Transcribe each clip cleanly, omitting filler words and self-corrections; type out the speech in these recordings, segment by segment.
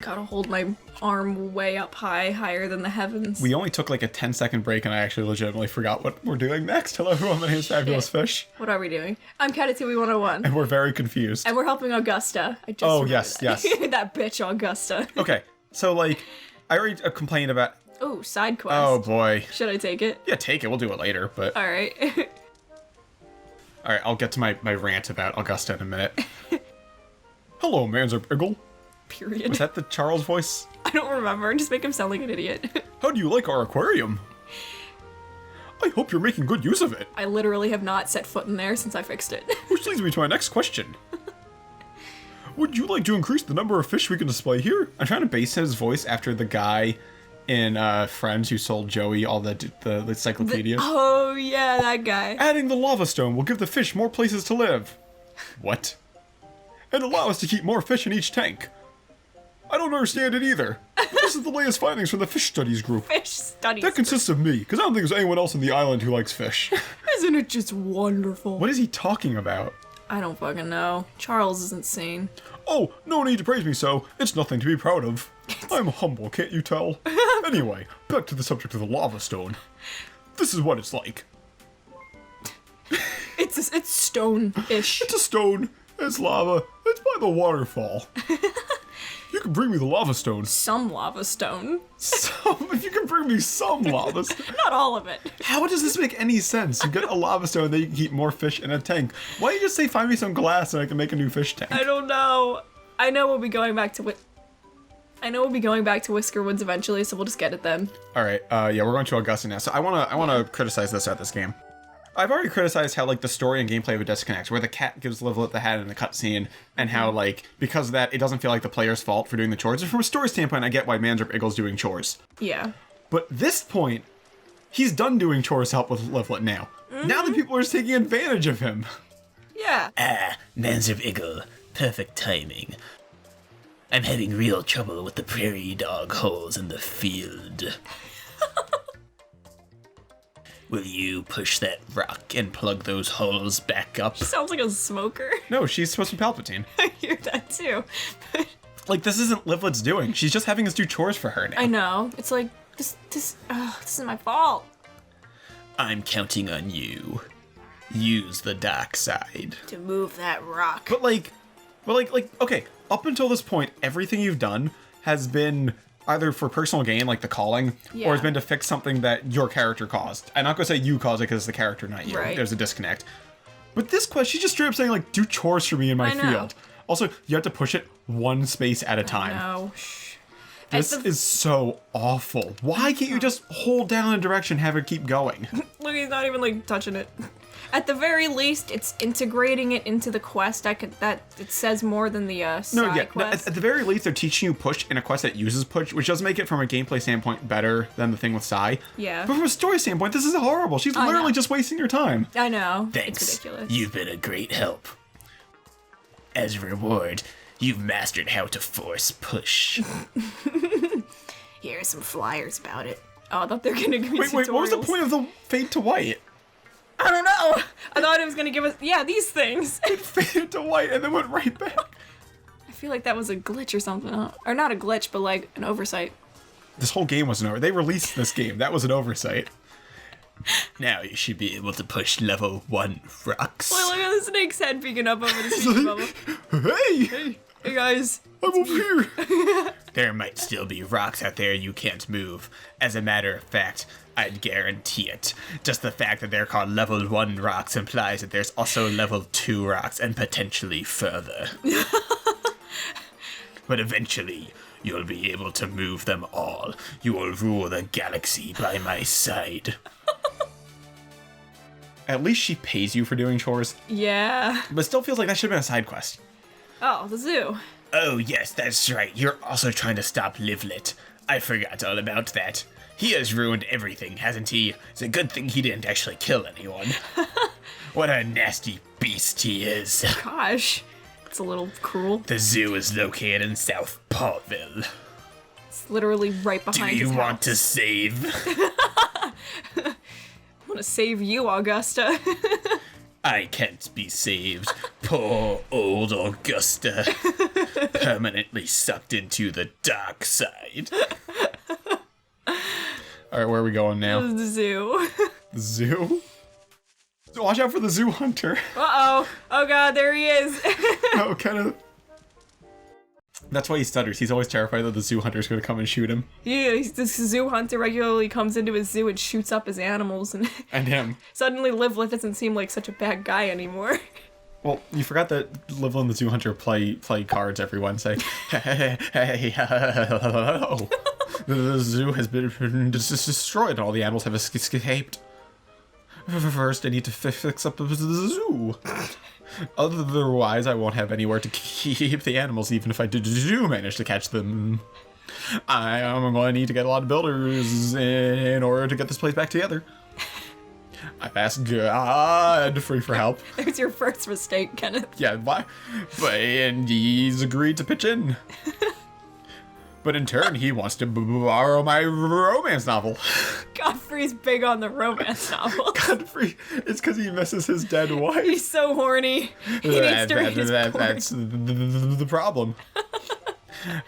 Gotta hold my arm way up high, higher than the heavens. We only took like a 10-second break and I actually legitimately forgot what we're doing next. Hello everyone, my name is Fabulous Fish. What are we doing? I'm Catatouille 101. And we're very confused. And we're helping Augusta. I just yes. That bitch Augusta. Okay, so like, I already complained about... Oh, side quest. Oh boy. Should I take it? Yeah, take it. We'll do it later, but... Alright. Alright, I'll get to my rant about Augusta in a minute. Hello, Manzerp. Period. Was that the Charles voice? I don't remember. Just make him sound like an idiot. How do you like our aquarium? I hope you're making good use of it. I literally have not set foot in there since I fixed it. Which leads me to my next question. Would you like to increase the number of fish we can display here? I'm trying to base his voice after the guy in Friends who sold Joey all the encyclopedia. Oh, yeah, that guy. Adding the lava stone will give the fish more places to live. What? And allow us to keep more fish in each tank. I don't understand it either. But this is the latest findings from the fish studies group. Fish studies That consists of me, because I don't think there's anyone else on the island who likes fish. Isn't it just wonderful? What is he talking about? I don't fucking know. Charles is insane. Oh, no need to praise me so. It's nothing to be proud of. I'm humble, can't you tell? Anyway, back to the subject of the lava stone. This is what it's like. It's stone-ish. It's a stone. It's lava. It's by the waterfall. You can bring me the lava stone. Some lava stone. If you can bring me some lava stone. Not all of it. How does this make any sense? You get a lava stone, then you can keep more fish in a tank. Why don't you just say, find me some glass and I can make a new fish tank? I don't know. I know we'll be going back to Whisker Woods eventually, so we'll just get it then. All right. Yeah, we're going to Augusta now. So I wanna criticize this at this game. I've already criticized how, like, the story and gameplay would disconnect, where the cat gives Ivlet the hat in the cutscene, and how, like, because of that, it doesn't feel like the player's fault for doing the chores. And from a story standpoint, I get why Manzerp doing chores. Yeah. But this point, he's done doing chores to help with Ivlet now. Now the people are just taking advantage of him. Yeah. Manzerp, perfect timing. I'm having real trouble with the prairie dog holes in the field. Will you push that rock and plug those holes back up? She sounds like a smoker. No, she's supposed to be Palpatine. I hear that too. Like, this isn't Livlet's doing. She's just having us do chores for her now. I know. It's like, this is my fault. I'm counting on you. Use the dark side. To move that rock. But like, okay, up until this point, everything you've done has been either for personal gain, like the calling, or has been to fix something that your character caused. I'm not going to say you caused it because it's the character, not you. Right. There's a disconnect. But this quest, she's just straight up saying, like, do chores for me in my field. Also, you have to push it one space at a time. No. This is so awful. Why can't you just hold down a direction and have it keep going? Look, he's not even, like, touching it. At the very least, it's integrating it into the quest. That it says more than the side quest. At the very least, they're teaching you push in a quest that uses push, which does make it from a gameplay standpoint better than the thing with Sai. Yeah. But from a story standpoint, this is horrible. She's literally just wasting your time. I know. Thanks. It's ridiculous. You've been a great help. As a reward, you've mastered how to force push. Here are some flyers about it. Oh, I thought they were gonna give me Wait, what was the point of the fade to white? I don't know. I thought it was gonna give us, these things. It faded to white and then went right back. I feel like that was a glitch or something. Or not a glitch, but like an oversight. This whole game was an oversight. They released this game. That was an oversight. Now you should be able to push level 1 rocks. Well, look at the snake's head peeking up over the speech bubble. Hey, guys. I'm over here. There might still be rocks out there you can't move. As a matter of fact, I'd guarantee it. Just the fact that they're called level 1 rocks implies that there's also level 2 rocks and potentially further. But eventually, you'll be able to move them all. You will rule the galaxy by my side. At least she pays you for doing chores. Yeah. But it still feels like that should have been a side quest. Oh, the zoo. Oh yes, that's right. You're also trying to stop Ivlet. I forgot all about that. He has ruined everything, hasn't he? It's a good thing he didn't actually kill anyone. What a nasty beast he is. Gosh. It's a little cruel. The zoo is located in South Pawville. It's literally right behind his house. Do you want to save? I want to save you, Augusta. I can't be saved. Poor old Augusta. Permanently sucked into the dark side. Alright, where are we going now? The zoo. The zoo? So watch out for the zoo hunter. Uh-oh. Oh god, there he is. Oh, Kenneth. That's why he stutters. He's always terrified that the zoo hunter's going to come and shoot him. Yeah, this zoo hunter regularly comes into his zoo and shoots up his animals, and him. Suddenly Ivlet doesn't seem like such a bad guy anymore. Well, you forgot that Ivlet and the zoo hunter play cards every Wednesday. Hey, hello. The zoo has been destroyed and all the animals have escaped. First, I need to fix up the zoo. Otherwise, I won't have anywhere to keep the animals, even if I do manage to catch them. I am going to need to get a lot of builders in order to get this place back together. I've asked God for help. There's your first mistake, Kenneth. Yeah, why? And he's agreed to pitch in. But in turn, he wants to borrow my romance novel. Godfrey's big on the romance novel. Godfrey, it's because he misses his dead wife. He's so horny. He needs to read his porn. That's the problem.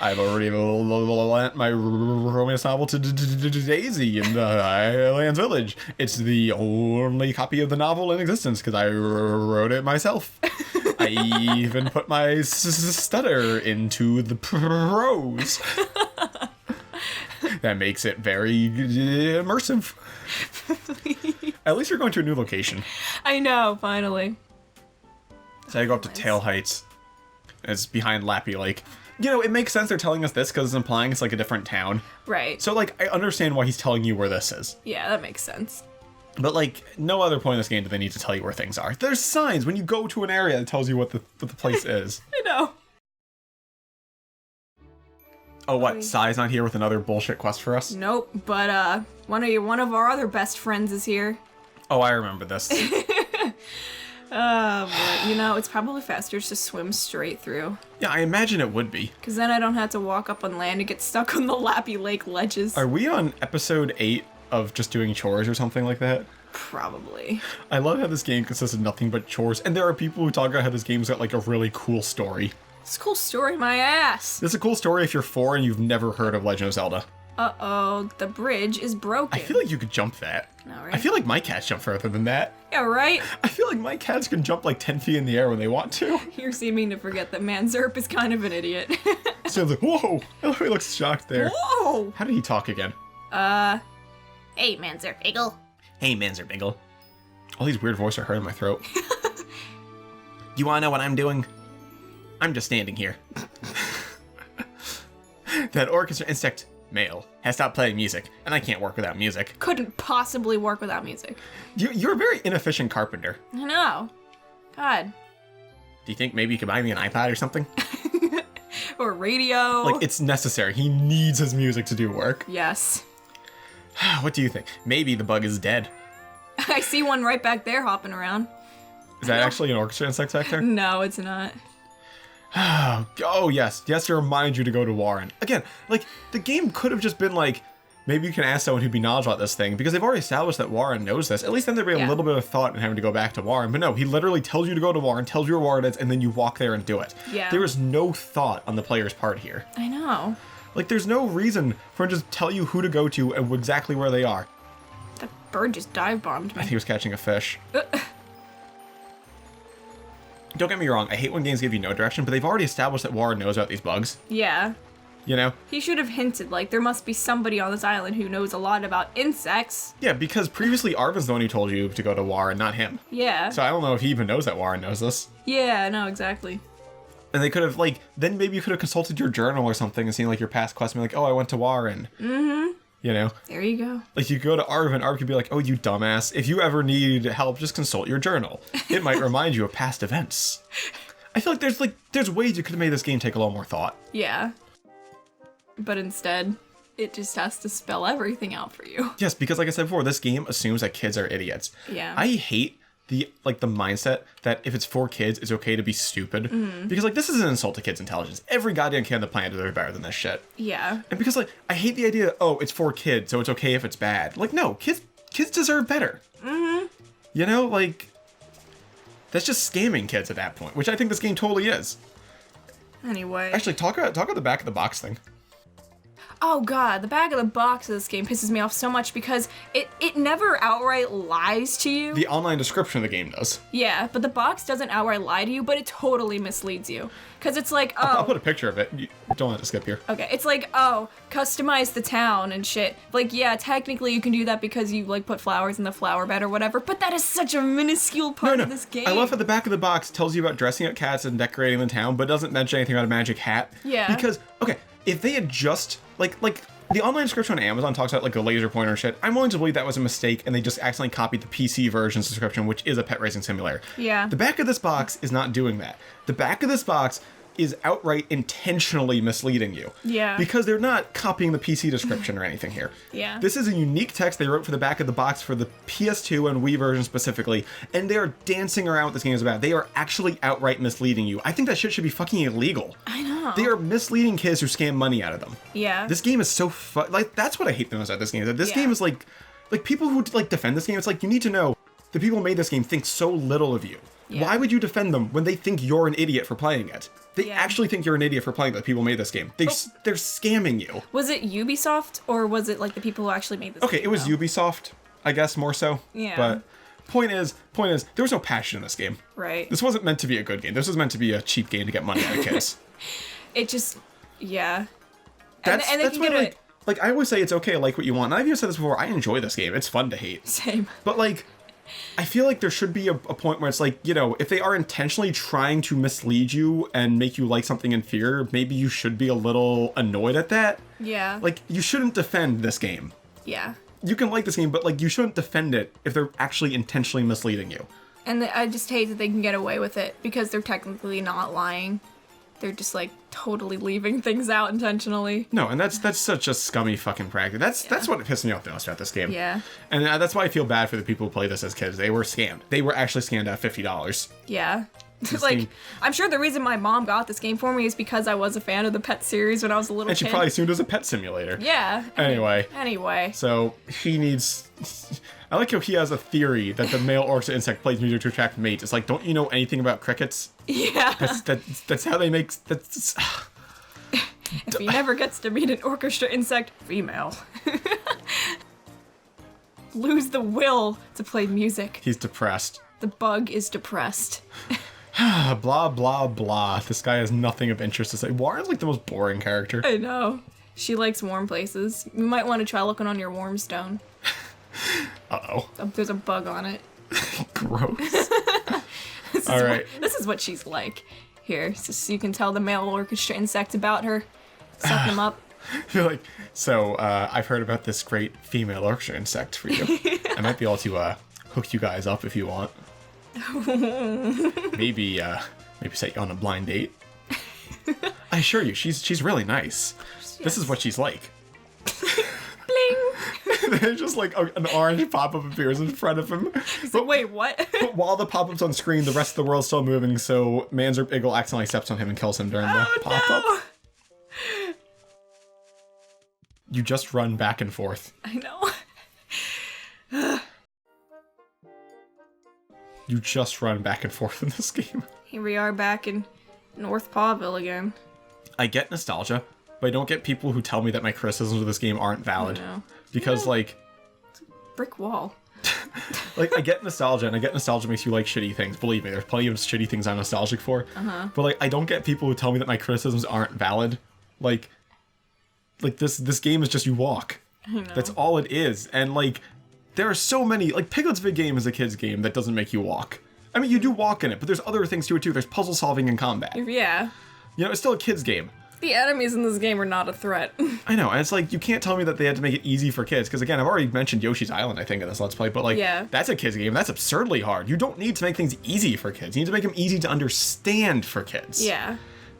I've already lent my romance novel to Daisy in the Highlands Village. It's the only copy of the novel in existence because I wrote it myself. I even put my stutter into the prose. That makes it very immersive. At least you're going to a new location. I know, finally. So I go up to Tail Heights. It's behind Lappy Lake. You know, it makes sense they're telling us this because it's implying it's like a different town. Right. So, like, I understand why he's telling you where this is. Yeah, that makes sense. But, like, no other point in this game do they need to tell you where things are. There's signs when you go to an area that tells you what the place is. I know. Oh, what? Sai's not here with another bullshit quest for us? Nope, but, one of our other best friends is here. Oh, I remember this. But, you know, it's probably faster just to swim straight through. Yeah, I imagine it would be. Because then I don't have to walk up on land and get stuck on the Lappy Lake ledges. Are we on episode 8 of just doing chores or something like that? Probably. I love how this game consists of nothing but chores, and there are people who talk about how this game's got, like, a really cool story. It's a cool story, my ass. It's a cool story if you're 4 and you've never heard of Legend of Zelda. Uh-oh, the bridge is broken. I feel like you could jump that. No, right? I feel like my cats jump further than that. Yeah, right? I feel like my cats can jump like 10 feet in the air when they want to. You're seeming to forget that Manzerp is kind of an idiot. So like, whoa! Oh, he looks shocked there. Whoa! How did he talk again? Hey, Manzerp Iggle. Hey, Manzerp Iggle. All these weird voices are hurting my throat. You wanna know what I'm doing? I'm just standing here. That orchestra insect male has stopped playing music, and I can't work without music. Couldn't possibly work without music. You're a very inefficient carpenter. I know. God. Do you think maybe you could buy me an iPod or something? Or radio. Like, it's necessary. He needs his music to do work. Yes. What do you think? Maybe the bug is dead. I see one right back there hopping around. Is that actually an orchestra insect back there? No, it's not. Oh, yes. Yes, to remind you to go to Warren. Again, like, the game could have just been like, maybe you can ask someone who'd be knowledgeable about this thing, because they've already established that Warren knows this. At least then there'd be a little bit of thought in having to go back to Warren. But no, he literally tells you to go to Warren, tells you where Warren is, and then you walk there and do it. Yeah. There is no thought on the player's part here. I know. Like, there's no reason for him to just tell you who to go to and exactly where they are. That bird just dive bombed I me. think he was catching a fish. Don't get me wrong, I hate when games give you no direction, but they've already established that Warren knows about these bugs. Yeah. You know? He should have hinted, like, there must be somebody on this island who knows a lot about insects. Yeah, because previously Arvin's the one who told you to go to Warren, not him. Yeah. So I don't know if he even knows that Warren knows this. Yeah, no, exactly. And they could have, like, then maybe you could have consulted your journal or something and seen, like, your past quests and be like, oh, I went to Warren. Mm-hmm. You know? There you go. Like, you go to Arvin, Arvin could be like, oh, you dumbass. If you ever need help, just consult your journal. It might remind you of past events. I feel like there's ways you could have made this game take a little more thought. Yeah. But instead, it just has to spell everything out for you. Yes, because like I said before, this game assumes that kids are idiots. Yeah. I hate the mindset that if it's for kids, it's okay to be stupid. Mm-hmm. Because, like, this is an insult to kids' intelligence. Every goddamn kid on the planet deserves better than this shit. Yeah. And because, like, I hate the idea that, oh, it's for kids, so it's okay if it's bad. Like, no, kids deserve better. Mm-hmm. You know, like, That's just scamming kids at that point, which I think this game totally is. Anyway. Actually, talk about the back of the box thing. Oh god, the back of the box of this game pisses me off so much because it never outright lies to you. The online description of the game does. Yeah, but the box doesn't outright lie to you, but it totally misleads you. Because it's like, oh... I'll put a picture of it. You don't have to skip here. Okay, it's like, oh, customize the town and shit. Like, yeah, technically you can do that because you, like, put flowers in the flower bed or whatever, but that is such a minuscule part of this game. I love how the back of the box tells you about dressing up cats and decorating the town, but doesn't mention anything about a magic hat. Yeah. Because, okay, if they had just, like the online description on Amazon talks about, like, a laser pointer and shit, I'm willing to believe that was a mistake, and they just accidentally copied the PC version's description, which is a pet racing simulator. Yeah. The back of this box is not doing that. The back of this box is outright intentionally misleading you. Yeah. Because they're not copying the PC description or anything here. Yeah. This is a unique text they wrote for the back of the box for the PS2 and Wii version specifically, and they are dancing around what this game is about. They are actually outright misleading you. I think that shit should be fucking illegal. I know. They are misleading kids who scam money out of them. Yeah. This game is so like, that's what I hate the most about this game. That this game is like people who like defend this game, it's like, you need to know the people who made this game think so little of you. Yeah. Why would you defend them when they think you're an idiot for playing it? They actually think you're an idiot for playing it. The people who made this game. They're scamming you. Was it Ubisoft or was it like the people who actually made this game? Okay, it was Ubisoft, I guess, more so. Yeah. But point is, there was no passion in this game. Right. This wasn't meant to be a good game. This was meant to be a cheap game to get money out of kids. It just, yeah. That's why, like, I always say it's okay to like what you want. And I've even said this before, I enjoy this game. It's fun to hate. Same. But, like, I feel like there should be a point where it's like, you know, if they are intentionally trying to mislead you and make you like something inferior, maybe you should be a little annoyed at that. Yeah. Like, you shouldn't defend this game. Yeah. You can like this game, but, like, you shouldn't defend it if they're actually intentionally misleading you. And I just hate that they can get away with it because they're technically not lying. They're just, like, totally leaving things out intentionally. No, and that's such a scummy fucking practice. That's what pissed me off the most about this game. Yeah. And that's why I feel bad for the people who play this as kids. They were scammed. They were actually scammed out of $50. Yeah. Like, I'm sure the reason my mom got this game for me is because I was a fan of the Pet series when I was a little kid. And she probably assumed it was a pet simulator. Yeah. Anyway. So, he needs... I like how he has a theory that the male orchestra insect plays music to attract mates. It's like, don't you know anything about crickets? Yeah. That's how they make... That's... If he never gets to meet an orchestra insect, female. Lose the will to play music. He's depressed. The bug is depressed. Blah, blah, blah. This guy has nothing of interest to say. Warren's like the most boring character. I know. She likes warm places. You might want to try looking on your warm stone. Uh-oh. There's a bug on it. Gross. All right. This is what she's like. Here, so you can tell the male orchestra insect about her. Suck him up. You're like, so, I've heard about this great female orchestra insect for you. I might be able to, hook you guys up if you want. Maybe set you on a blind date. I assure you, she's really nice. Yes. This is what she's like. Bling! There's just like an orange pop-up appears in front of him. He's like, wait, what? But while the pop-up's on screen, the rest of the world's still moving, so Manzerp accidentally steps on him and kills him during the pop-up. No. You just run back and forth. I know. You just run back and forth in this game. Here we are back in North Pawville again. I get nostalgia, but I don't get people who tell me that my criticisms of this game aren't valid. Because, like... It's a brick wall. Like, I get nostalgia, and I get nostalgia makes you like shitty things. Believe me, there's plenty of shitty things I'm nostalgic for. But, like, I don't get people who tell me that my criticisms aren't valid. Like this game is just you walk. I know. That's all it is. And, like, there are so many... Like, Piglet's Big Game is a kid's game that doesn't make you walk. I mean, you do walk in it, but there's other things to it, too. There's puzzle solving and combat. Yeah. You know, it's still a kid's game. The enemies in this game are not a threat. I know, and it's like, you can't tell me that they had to make it easy for kids, because again, I've already mentioned Yoshi's Island, I think, in this Let's Play, but like, that's a kid's game, that's absurdly hard. You don't need to make things easy for kids. You need to make them easy to understand for kids. Yeah.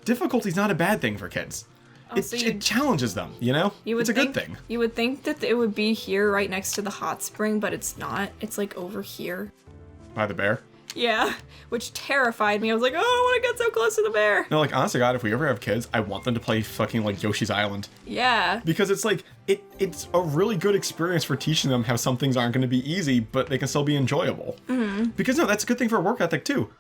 Difficulty's not a bad thing for kids. Also, it challenges them, you know? It's a good thing. You would think that it would be here right next to the hot spring, but it's not. It's like over here. By the bear? Yeah, which terrified me. I was like, oh, I don't want to get so close to the bear. No, like, honestly, God, if we ever have kids, I want them to play fucking, like, Yoshi's Island. Yeah. Because it's like, it's a really good experience for teaching them how some things aren't going to be easy, but they can still be enjoyable. Mm-hmm. Because, no, that's a good thing for work ethic, too.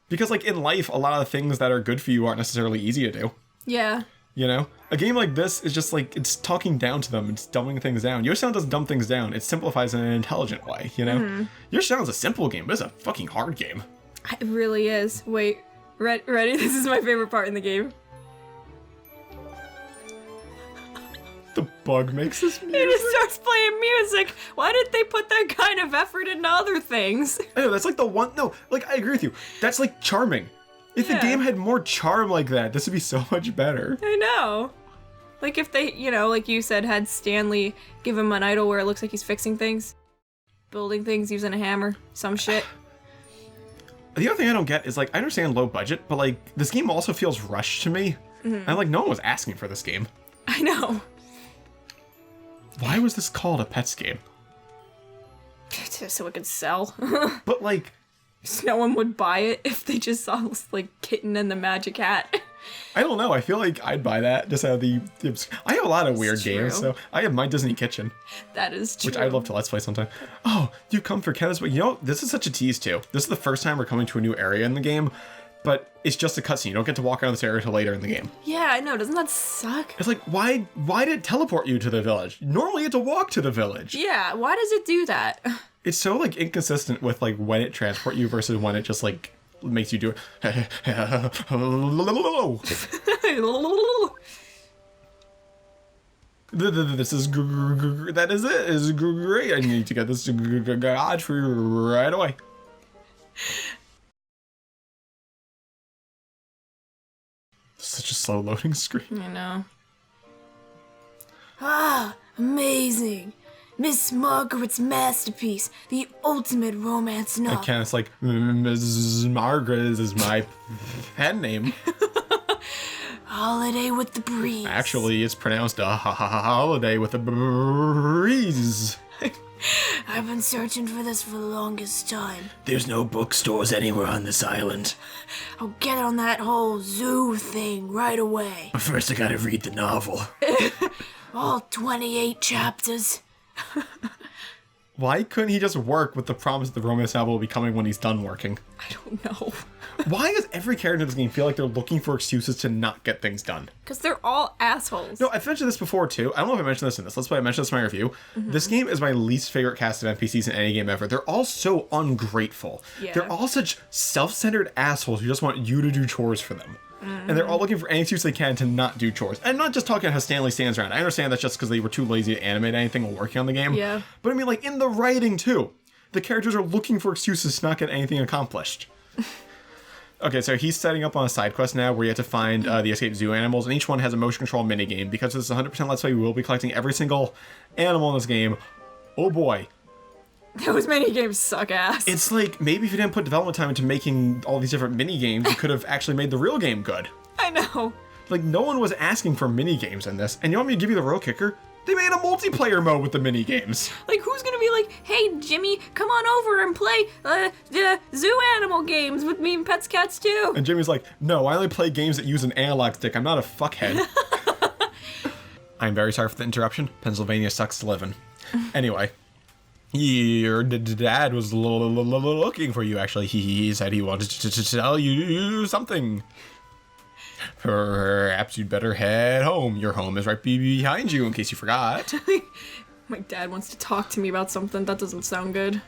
Because, like, in life, a lot of the things that are good for you aren't necessarily easy to do. Yeah. You know? A game like this is just, like, it's talking down to them. It's dumbing things down. Yoshi's Island doesn't dumb things down. It simplifies in an intelligent way, you know? Mm-hmm. Yoshi's Island's a simple game, but it's a fucking hard game. It really is. Wait. Ready? This is my favorite part in the game. The bug makes this music. He just starts playing music. Why did they put that kind of effort into other things? I know, that's like the one... No, like, I agree with you. That's, like, charming. If the game had more charm like that, this would be so much better. I know. Like, if they, you know, like you said, had Stanley give him an idol where it looks like he's fixing things. Building things using a hammer. Some shit. The other thing I don't get is, like, I understand low budget, but, like, this game also feels rushed to me. Mm-hmm. And, like, no one was asking for this game. I know. Why was this called a Petz game? So it could sell. But, like... So no one would buy it if they just saw, like, Kitten and the Magic Hat. I don't know. I feel like I'd buy that. Just out of the I have a lot of weird games, so I have My Disney Kitchen. That is true. Which I'd love to Let's Play sometime. Oh, you come for Kenneth, but you know, this is such a tease, too. This is the first time we're coming to a new area in the game, but it's just a cutscene. You don't get to walk around this area until later in the game. Yeah, I know. Doesn't that suck? It's like, why did it teleport you to the village? Normally you have to walk to the village. Yeah, why does it do that? It's so, like, inconsistent with, like, when it transports you versus when it just, like, makes you do it. This is that is it. Is great. I need to get this to Godfrey right away. Such a slow loading screen. I know. Ah, amazing. Miss Margaret's masterpiece, the ultimate romance novel. I can't, it's like, Mrs. Margaret is my pen name. Holiday with the breeze. Actually, it's pronounced a holiday with a breeze. I've been searching for this for the longest time. There's no bookstores anywhere on this island. I'll get on that whole zoo thing right away. But first I gotta read the novel. All 28 chapters. Why couldn't he just work with the promise that the romance novel will be coming when he's done working? I don't know. Why does every character in this game feel like they're looking for excuses to not get things done? Because they're all assholes. No, I've mentioned this before too. I don't know if I mentioned this in this. Let's play. I mentioned this in my review. Mm-hmm. This game is my least favorite cast of NPCs in any game ever. They're all so ungrateful. Yeah. They're all such self-centered assholes who just want you to do chores for them. Mm-hmm. And they're all looking for any excuse they can to not do chores. I'm not just talking how Stanley stands around. I understand that's just because they were too lazy to animate anything while working on the game. Yeah. But I mean, like, in the writing too. The characters are looking for excuses to not get anything accomplished. Okay, so he's setting up on a side quest now where you have to find the escaped zoo animals, and each one has a motion control minigame. Because this is 100% Let's Play, we will be collecting every single animal in this game. Oh boy. Those minigames suck ass. It's like, maybe if you didn't put development time into making all these different minigames, you could have actually made the real game good. I know. Like, no one was asking for minigames in this, and you want me to give you the real kicker? They made a multiplayer mode with the minigames. Like, who's gonna be like, hey, Jimmy, come on over and play the zoo animal games with me and Petz Catz too? And Jimmy's like, no, I only play games that use an analog stick. I'm not a fuckhead. I'm very sorry for the interruption. Pennsylvania sucks to live in. Anyway, your dad was looking for you, actually. He said he wanted to tell you something. Perhaps you'd better head home. Your home is right behind you, in case you forgot. My dad wants to talk to me about something. That doesn't sound good.